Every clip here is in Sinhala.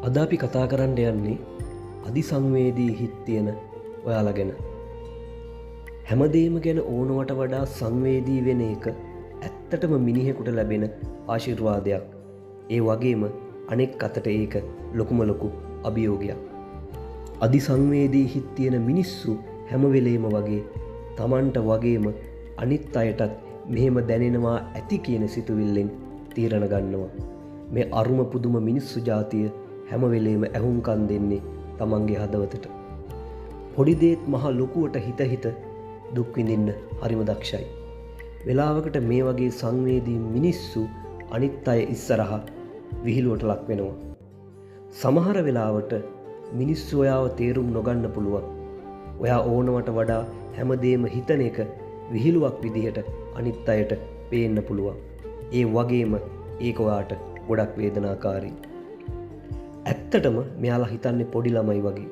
අද අපි කතා කරන්න යන්නේ අධිසංවේදී හිත් තියෙන ඔයාලා ගැන. හැමදේම ගැන ඕනවට වඩා සංවේදී වෙන එක ඇත්තටම මිනිහෙකුට ලැබෙන ආශිර්වාදයක්. ඒ වගේම අනෙක් අතට ඒක ලොකුම ලොකු අභියෝගයක්. අධිසංවේදී හිත් තියෙන මිනිස්සු හැම වෙලේම වගේ Tamanට වගේම අනිත් අයටත් මෙහෙම දැනෙනවා ඇති කියන සිතුවිල්ලෙන් තීරණ ගන්නවා. මේ අරුම පුදුම මිනිස්සු ජාතිය හැම වෙලේම ඇහුම්කන් දෙන්නේ තමන්ගේ හදවතට. පොඩි දේත් මහ ලොකුවට හිත දුක් විඳින්න හරිම දක්ෂයි. වෙලාවකට මේ වගේ සංවේදී මිනිස්සු අනිත් අය ඉස්සරහා විහිළුවට ලක් වෙනවා. සමහර වෙලාවට මිනිස්සු ඔයාව තේරුම් නොගන්න පුළුවන්. ඔයා ඕනවට වඩා හැමදේම හිතන එක විහිළුවක් විදිහට අනිත් අයට පේන්න පුළුවන්. ඒ වගේම ඒක ඔයාට ගොඩක් වේදනාකාරී. ඇත්තටම මෙයාලා හිතන්නේ පොඩි ළමයි වගේ.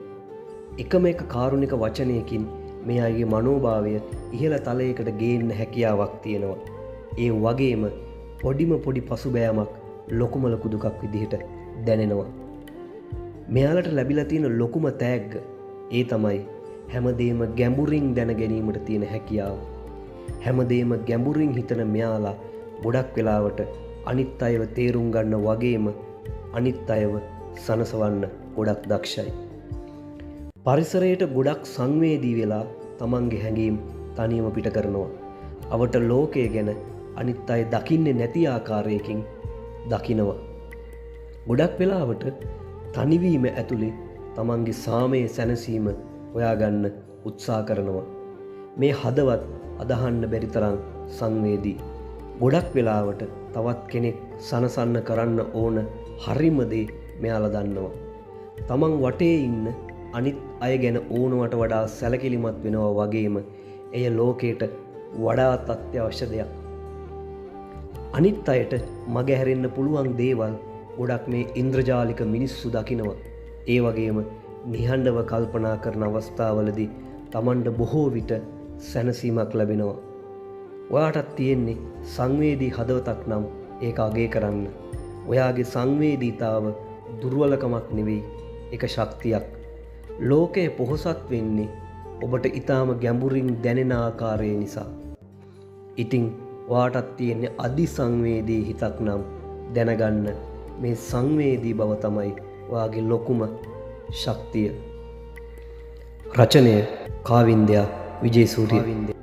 එකම එක කාරුණික වචනයකින් මේ අයගේ මනෝභාවය ඉහළ තලයකට ගේන්න හැකියාවක් තියෙනවා. ඒ වගේම පොඩි පසුබෑමක් ලොකුම ලොකු දුකක් විදිහට දැනෙනවා. මෙයාලට ලැබිලා තියෙන ලොකුම තෑග්ග ඒ තමයි හැමදේම ගැඹුරින් දැන ගැනීමට තියෙන හැකියාව. හැමදේම ගැඹුරින් හිතන මෙයාලා ගොඩක් වෙලාවට අනිත් අයව තේරුම් ගන්න වගේම අනිත් අයව සනසවන්න ගොඩක් දක්ෂයි. පරිසරයට ගොඩක් සංවේදී වෙලා තමන්ගේ හැඟීම් තනියම පිට කරනවා. අවට ලෝකය ගැන අනිත් අය දකින්නේ නැති ආකාරයකින් දකිනවා. ගොඩක් වෙලාවට තනිවීම ඇතුලේ තමන්ගේ සාමයේ සැනසීම හොයාගන්න උත්සාහ කරනවා. මේ හදවත් අදහන්න බැරි තරම් සංවේදී. ගොඩක් වෙලාවට තවත් කෙනෙක් සනසන්න කරන්න ඕන හරිම දේ මෙයාලා දන්නවා. තමන් වටේ ඉන්න අනිත් අය ගැන ඕනවට වඩා සැලකිලිමත් වෙනවා වගේම එය ලෝකයට වඩාත් අත්‍යවශ්‍ය දෙයක්. අනිත් අයට මගහැරෙන්න පුළුවන් දේවල් ගොඩක් මේ ඉන්ද්‍රජාලික මිනිස්සු දකිනවා. ඒ වගේම නිහඬව කල්පනා කරන අවස්ථාවලදී තමන්ට බොහෝ විට සැනසීමක් ලැබෙනවා. ඔයාටත් තියෙන්නේ සංවේදී හදවතක් නම් ඒක අගය කරන්න. ඔයාගේ සංවේදීතාව දුර්වලකමක් නෙවෙයි, එක ශක්තියක්. ලෝකය පොහොසත් වෙන්නේ ඔබට ඊටාම ගැඹුරින් දැනෙන ආකාරය නිසා. ඉතින් ඔයාටත් තියෙන්නේ අධිසංවේදී හිතක් නම් දැනගන්න මේ සංවේදී බව තමයි ඔයාගේ ලොකුම ශක්තිය. රචනය කාවින්දයා විජේසූරිය.